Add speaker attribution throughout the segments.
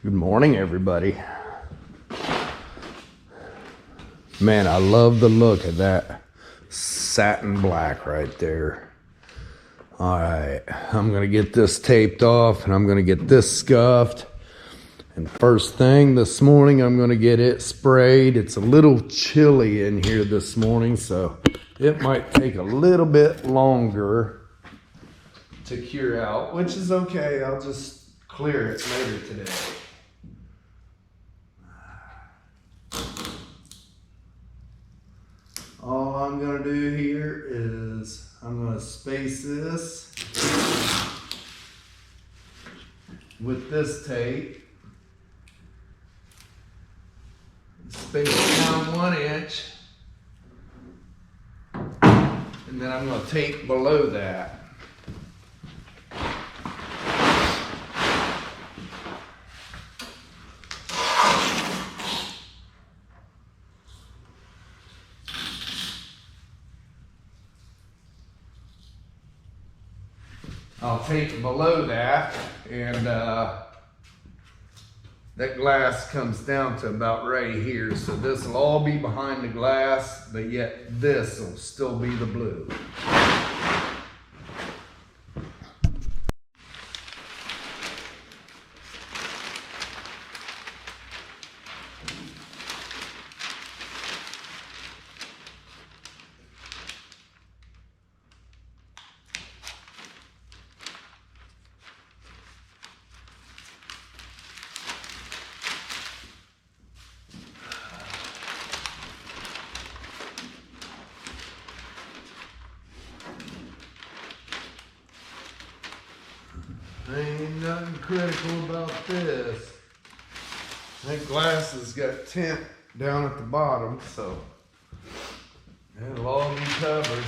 Speaker 1: Good morning, everybody. Man, I love the look of that satin black right there. All right, I'm gonna get this taped off and I'm gonna get this scuffed. And first thing this morning, I'm gonna get it sprayed. It's a little chilly in here this morning, so it might take a little bit longer to cure out, which is okay. I'll just clear it later today. All I'm gonna do here is I'm gonna space this with this tape. Space it down 1 inch. And then I'm gonna tape below that. I'll tape below that, and that glass comes down to about right here. So this will all be behind the glass, but yet this will still be the blue. Ain't nothing critical about this. That glass has got tint down at the bottom, so it'll all be covered.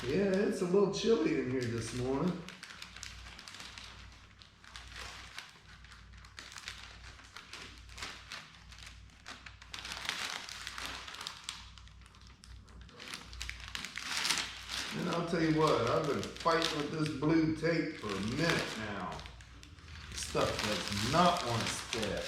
Speaker 1: Yeah, it's a little chilly in here this morning. And I'll tell you what, I've been fighting with this blue tape for a minute now. Stuff does not want to stick.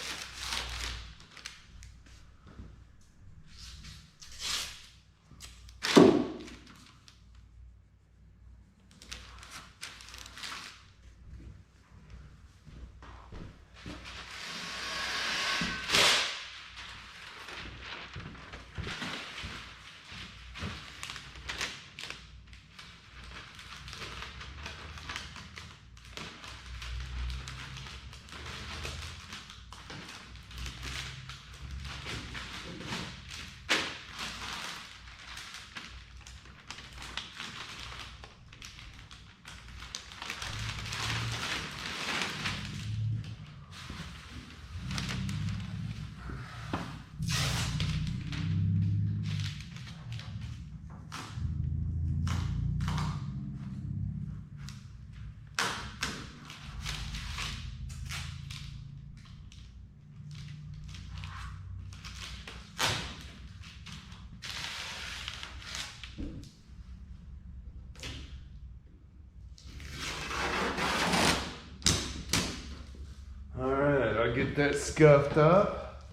Speaker 1: Get that scuffed up,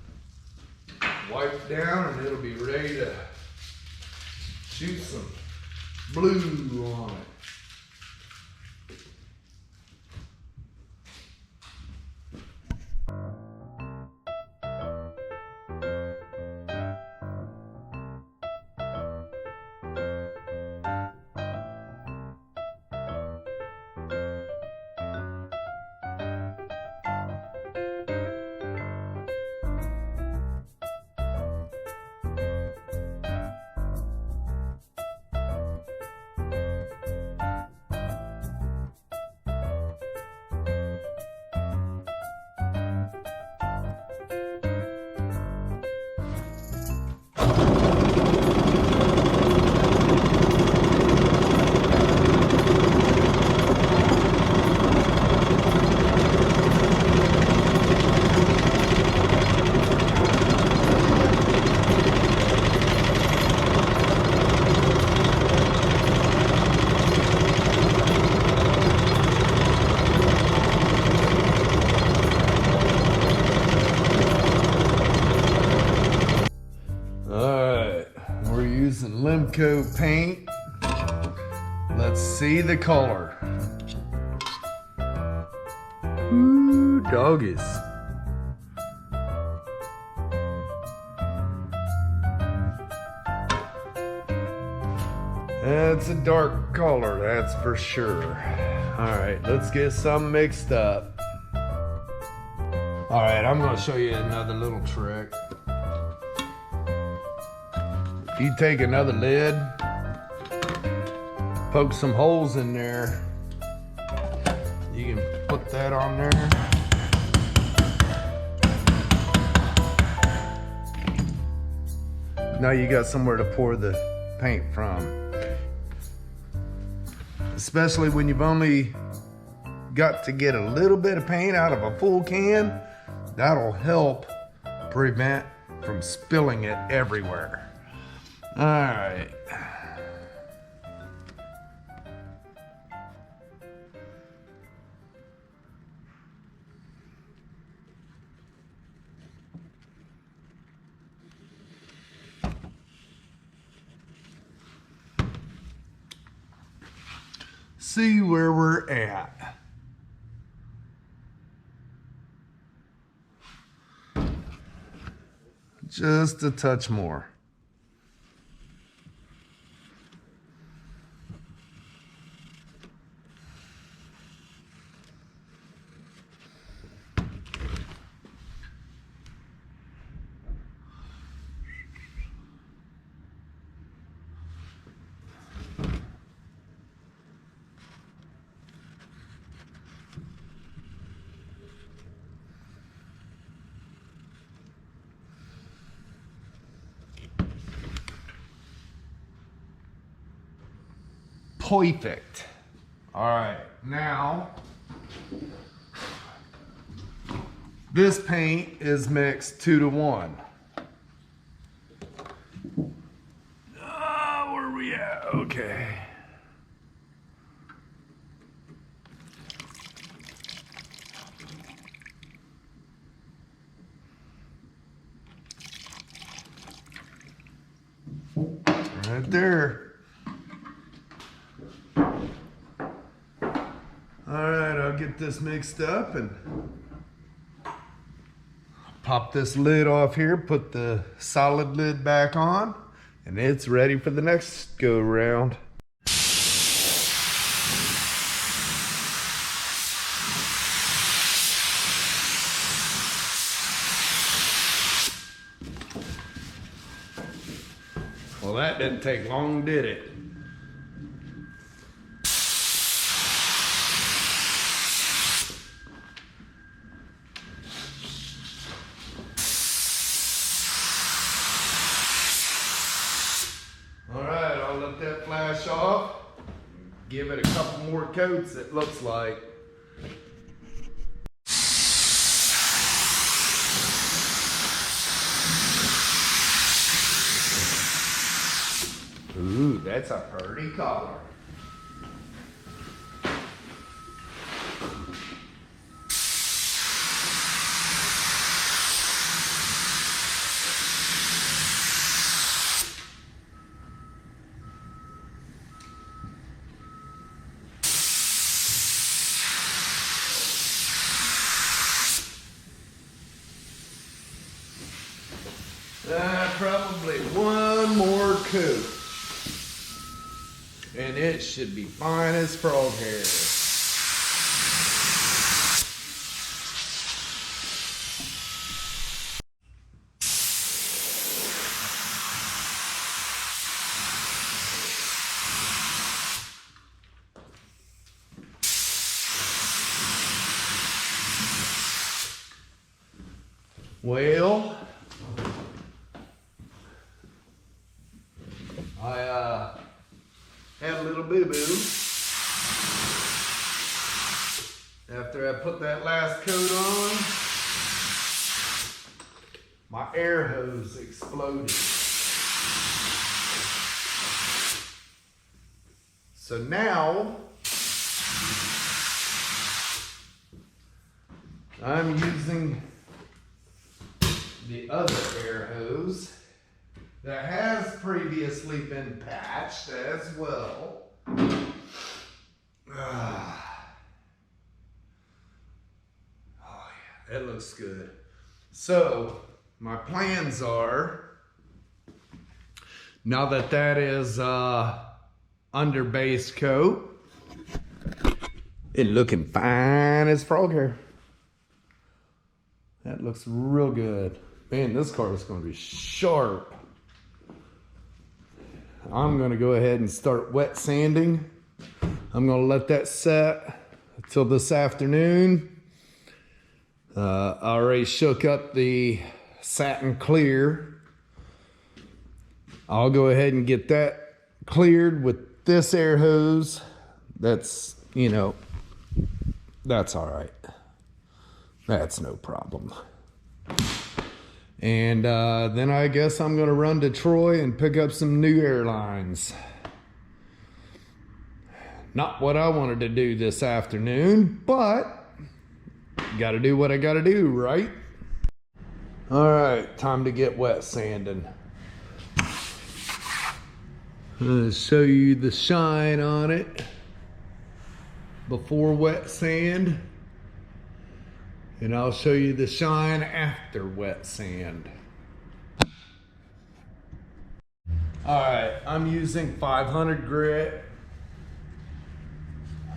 Speaker 1: wipe down, and it'll be ready to shoot some blue on it. Using Limco paint. Let's see the color. Ooh, doggies. That's a dark color, that's for sure. All right, let's get some mixed up. All right, I'm gonna show you another little trick. If you take another lid, poke some holes in there, you can put that on there. Now you got somewhere to pour the paint from. Especially when you've only got to get a little bit of paint out of a full can, that'll help prevent from spilling it everywhere. All right. See where we're at. Just a touch more. Perfect. All right, now this paint is mixed 2 to 1. Where are we at? Okay. Right there. All right, I'll get this mixed up and pop this lid off here, put the solid lid back on, and it's ready for the next go round. Well, that didn't take long, did it? All right, I'll let that flash off. Give it a couple more coats, it looks like. Ooh, that's a pretty color. Probably one more coat. And it should be fine as frog hair. Well, had a little boo-boo. After I put that last coat on, my air hose exploded. So now, I'm using the other air hose that has previously been patched as well. Oh yeah, that looks good. So my plans are, now that that is under base coat, it looking fine as frog hair. That looks real good. Man, this car is going to be sharp. I'm going to go ahead and start wet sanding. I'm going to let that set until this afternoon. I already shook up the satin clear. I'll go ahead and get that cleared with this air hose. That's, you know, that's all right. That's no problem. And then I guess I'm going to run to Troy and pick up some new airlines. Not what I wanted to do this afternoon, but got to do what I got to do, right? All right, time to get wet sanding. I'm going to show you the shine on it before wet sand. And I'll show you the shine after wet sand. All right, I'm using 500 grit.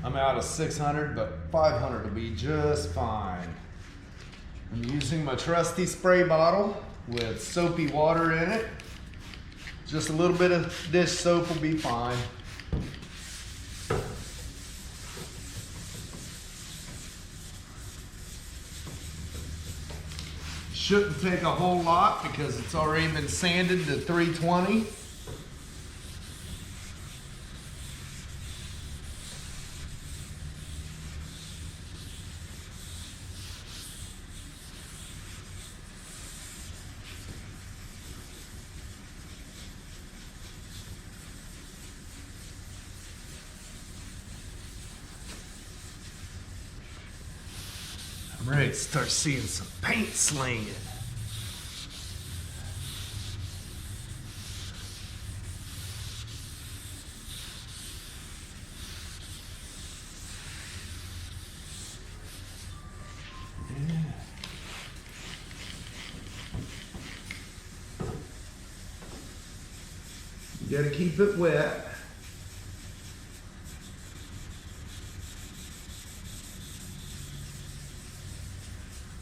Speaker 1: I'm out of 600, but 500 will be just fine. I'm using my trusty spray bottle with soapy water in it. Just a little bit of dish soap will be fine. Shouldn't take a whole lot because it's already been sanded to 320. I'm ready to start seeing some paint slinging. You gotta keep it wet.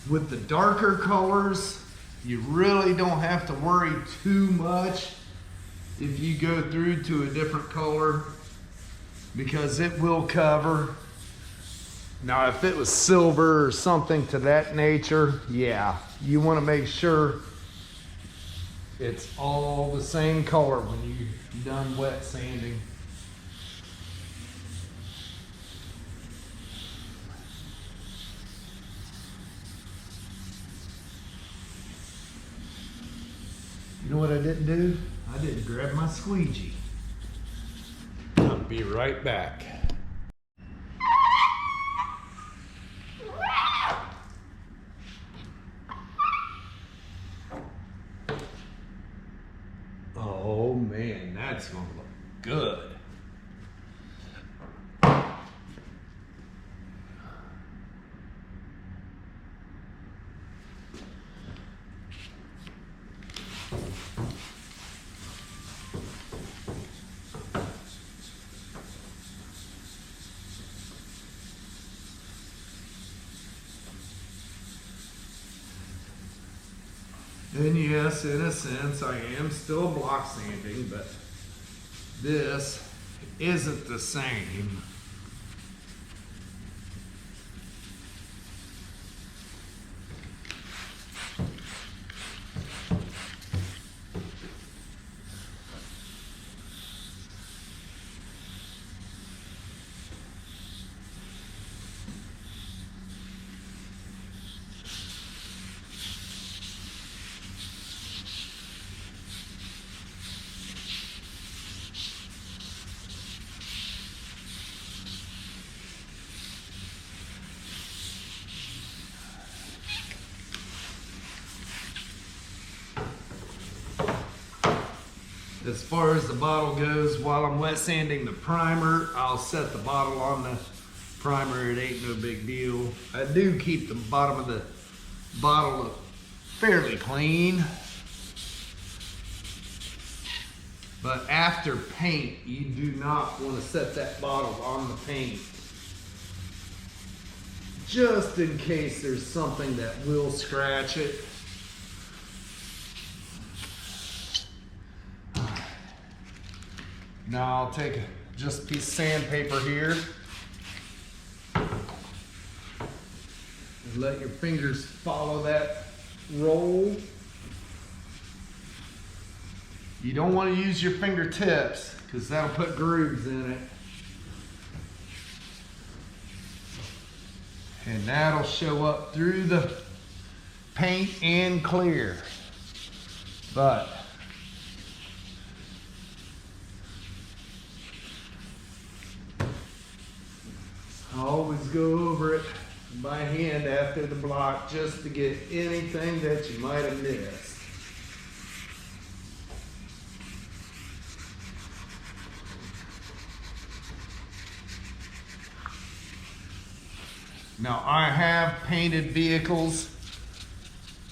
Speaker 1: With the darker colors, you really don't have to worry too much if you go through to a different color because it will cover. Now, if it was silver or something to that nature, yeah, you want to make sure it's all the same color when you're done wet sanding. You know what I didn't do? I didn't grab my squeegee. I'll be right back. Oh man, that's gonna look good. And yes, in a sense, I am still block sanding, but this isn't the same. As far as the bottle goes, while I'm wet sanding the primer, I'll set the bottle on the primer. It ain't no big deal. I do keep the bottom of the bottle fairly clean. But after paint, you do not want to set that bottle on the paint, just in case there's something that will scratch it. Now I'll take just a piece of sandpaper here and let your fingers follow that roll. You don't want to use your fingertips because that'll put grooves in it. And that'll show up through the paint and clear. But I always go over it by hand after the block just to get anything that you might have missed. Now I have painted vehicles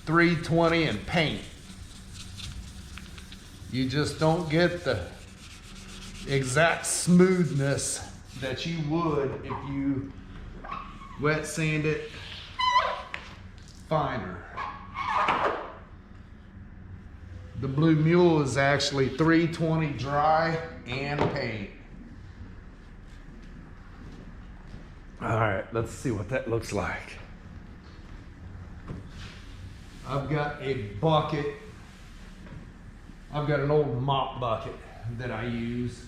Speaker 1: 320 in paint. You just don't get the exact smoothness that you would if you wet sand it finer. The Blue Mule is actually 320 dry and paint. All right, let's see what that looks like. I've got a bucket. I've got an old mop bucket that I use.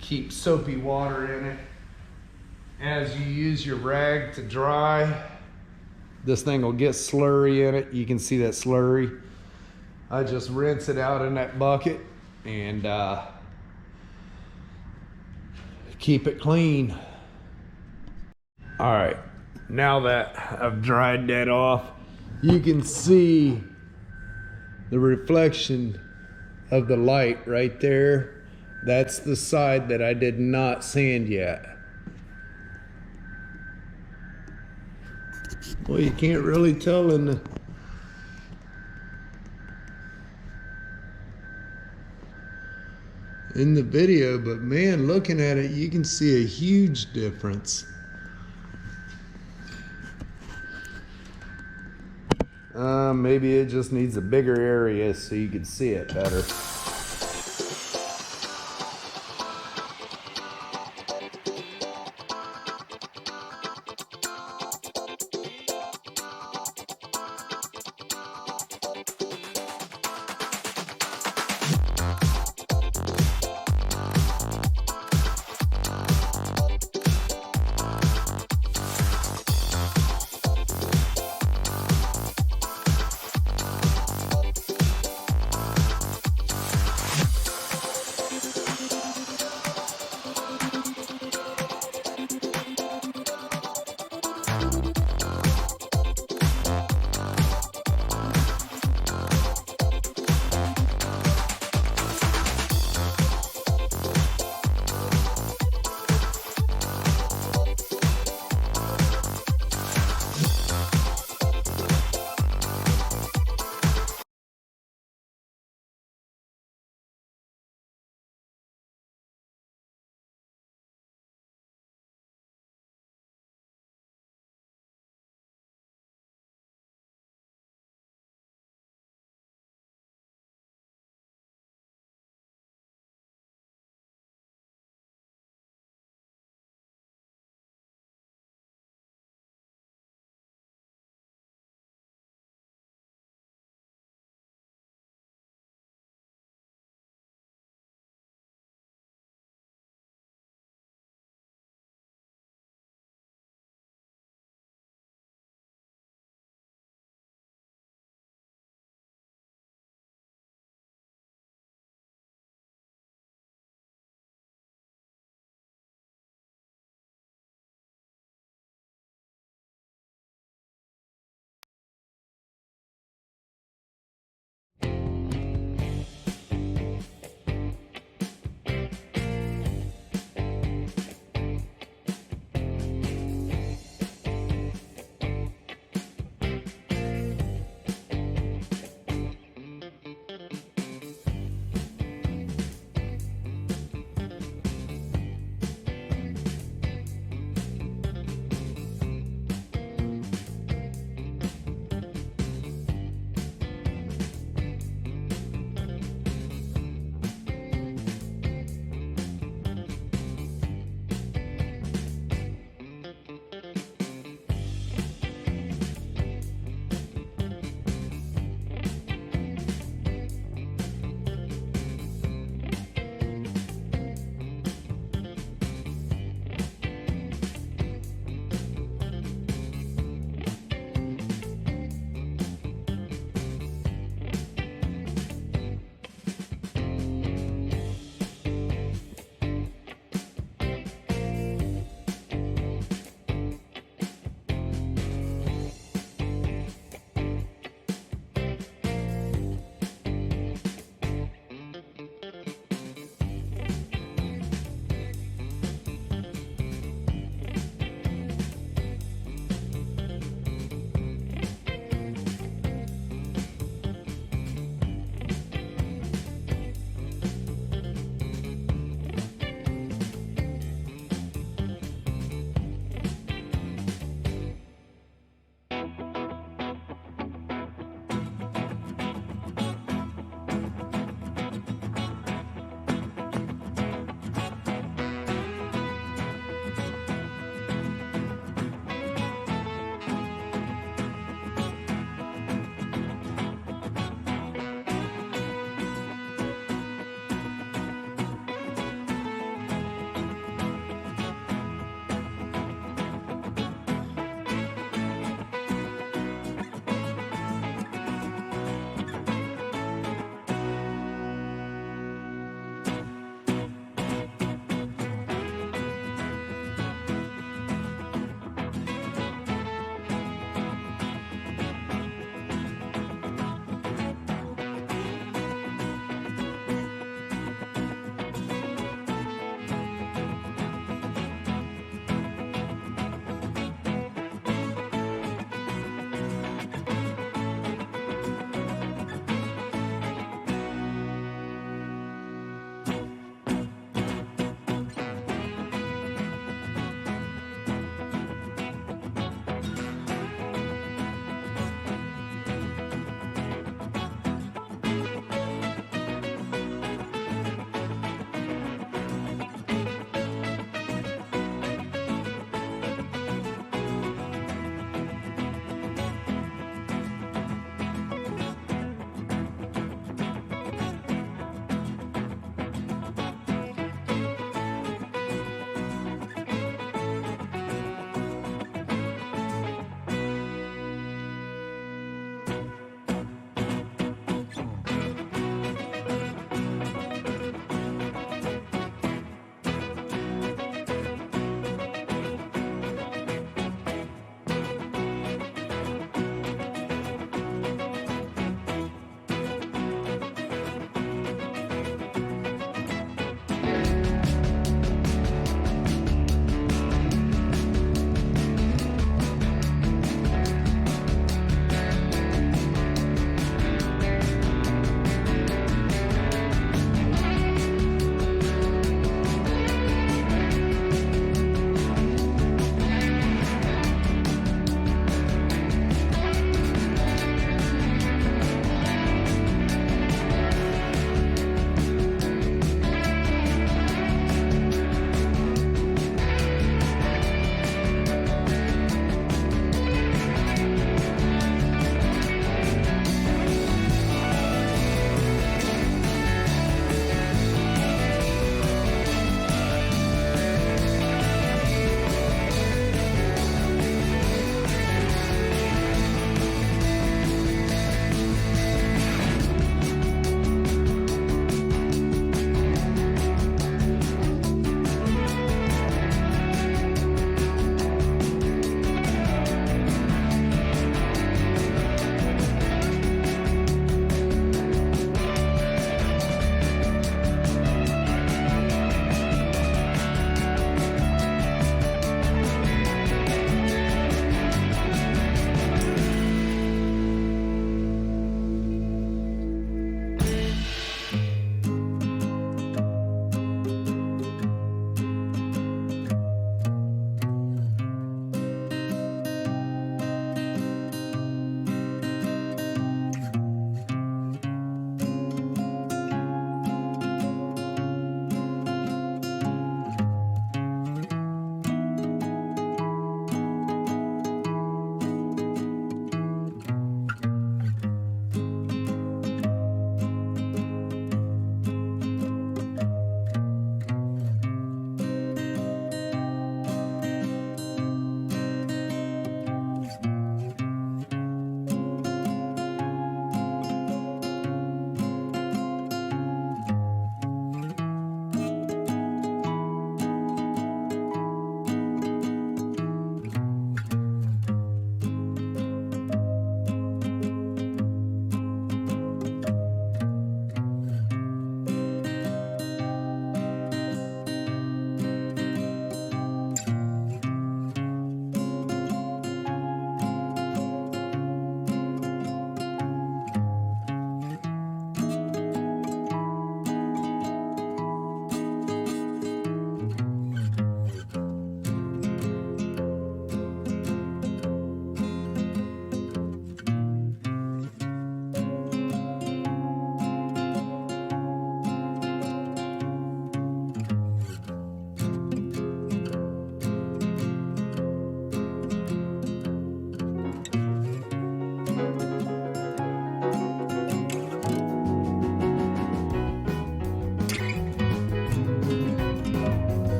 Speaker 1: Keep soapy water in it. As you use your rag to dry, this thing will get slurry in it. You can see that slurry. I just rinse it out in that bucket and keep it clean. All right, now that I've dried that off, you can see the reflection of the light right there. That's the side that I did not sand yet. Well, you can't really tell in the video, but man, looking at it, you can see a huge difference. Maybe it just needs a bigger area so you can see it better.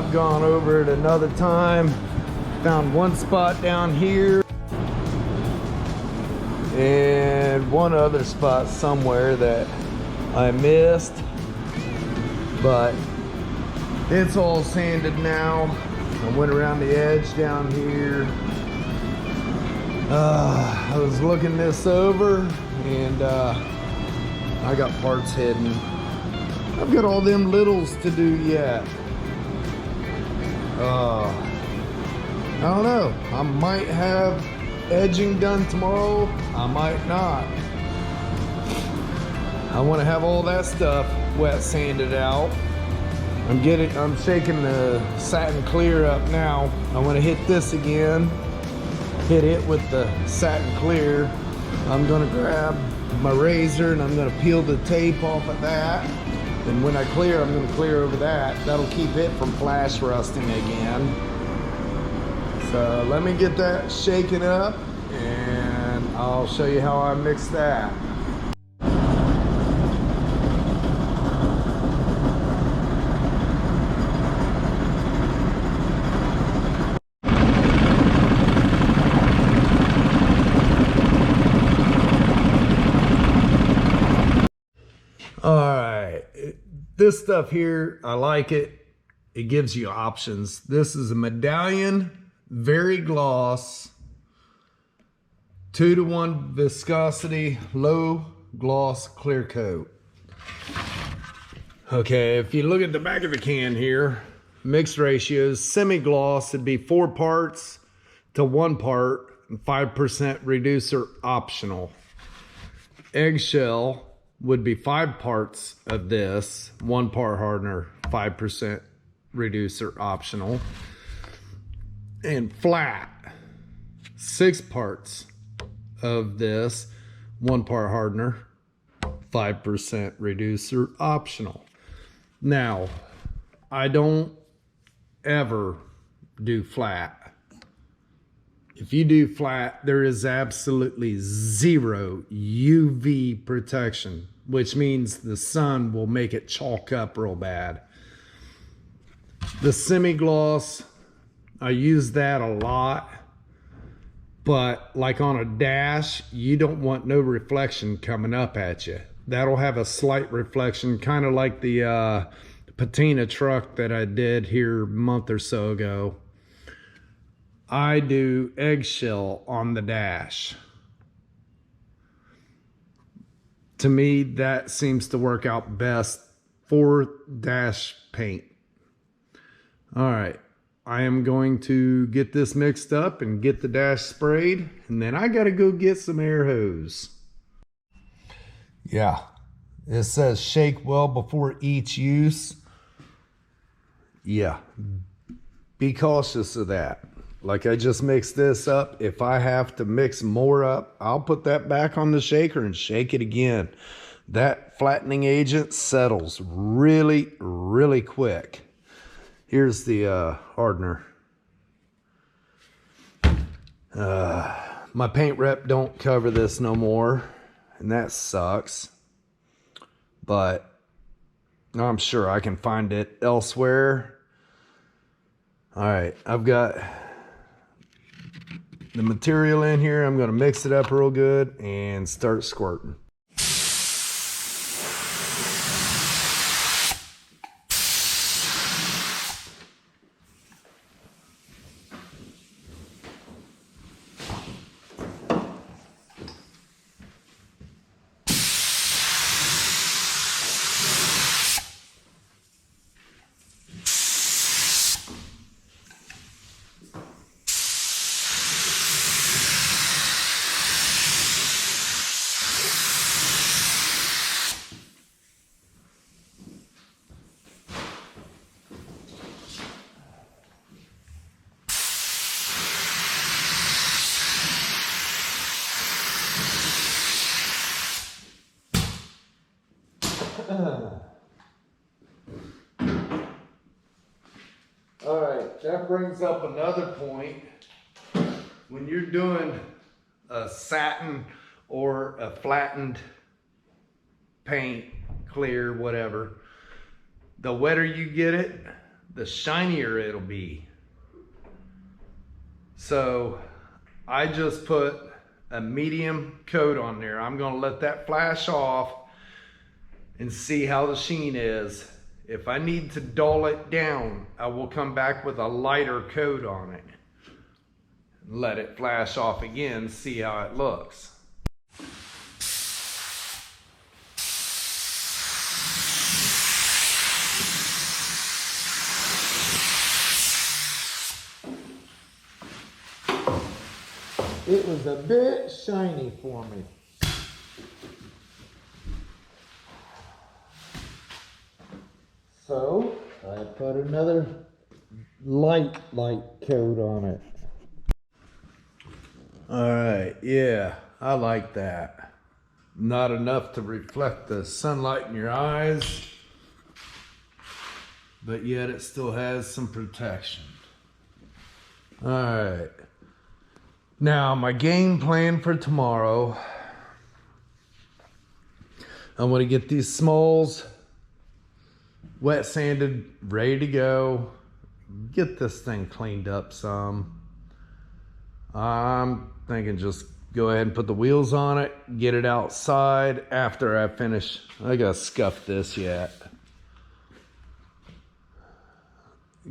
Speaker 1: I've gone over it another time. Found one spot down here and one other spot somewhere that I missed, but it's all sanded now. I went around the edge down here. I was looking this over and I got parts hidden. I've got all them littles to do yet. I don't know. I might have edging done tomorrow. I might not. I want to have all that stuff wet sanded out. I'm shaking the satin clear up now. I want to hit this again. Hit it with the satin clear. I'm gonna grab my razor and I'm gonna peel the tape off of that. And when I clear, I'm gonna clear over that. That'll keep it from flash rusting again. So let me get that shaken up and I'll show you how I mix that. All right, this stuff here, I like it. It gives you options. This is a medallion, very gloss, 2-to-1 viscosity, low gloss clear coat. Okay, if you look at the back of the can here, mixed ratios, semi-gloss would be 4 parts to 1 part, and 5% reducer optional. Eggshell would be 5 parts of this, 1 part hardener, 5% reducer optional. And flat, 6 parts of this, 1 part hardener, 5% reducer optional. Now, I don't ever do flat. If you do flat, there is absolutely zero UV protection, which means the sun will make it chalk up real bad. The semi-gloss, I use that a lot, but like on a dash, you don't want no reflection coming up at you. That'll have a slight reflection, kind of like the patina truck that I did here a month or so ago. I do eggshell on the dash. To me, that seems to work out best for dash paint. All right, I am going to get this mixed up and get the dash sprayed, and then I gotta go get some air hose. Yeah, it says shake well before each use. Yeah, be cautious of that. Like I just mixed this up. If I have to mix more up, I'll put that back on the shaker and shake it again. That flattening agent settles really, really quick. Here's the hardener. My paint rep don't cover this no more, and that sucks. But I'm sure I can find it elsewhere. All right, I've got the material in here. I'm gonna mix it up real good and start squirting. All right, that brings up another point. When you're doing a satin or a flattened paint, clear, whatever, the wetter you get it, the shinier it'll be. So I just put a medium coat on there. I'm gonna let that flash off and see how the sheen is. If I need to dull it down, I will come back with a lighter coat on it. Let it flash off again, see how it looks.
Speaker 2: It was a bit shiny for me. So I put another light coat on it.
Speaker 1: All right, yeah, I like that. Not enough to reflect the sunlight in your eyes, but yet it still has some protection. All right. Now, my game plan for tomorrow, I want to get these smalls wet sanded, ready to go. Get this thing cleaned up some. I'm thinking just go ahead and put the wheels on it, get it outside after I finish. I gotta scuff this yet.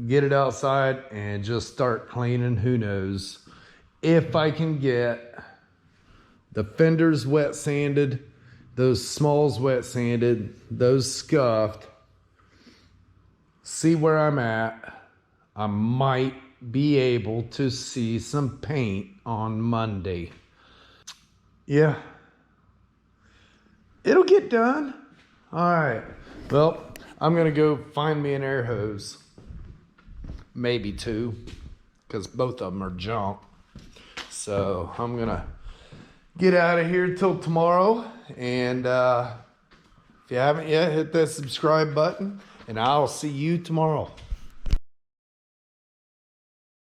Speaker 1: Get it outside and just start cleaning. Who knows if I can get the fenders wet sanded, those smalls wet sanded, those scuffed. See where I'm at. I might be able to see some paint on Monday. Yeah, it'll get done. All right, well, I'm gonna go find me an air hose, maybe two, because both of them are junk. So I'm gonna get out of here till tomorrow, and if you haven't yet, hit that subscribe button, and I'll see you tomorrow.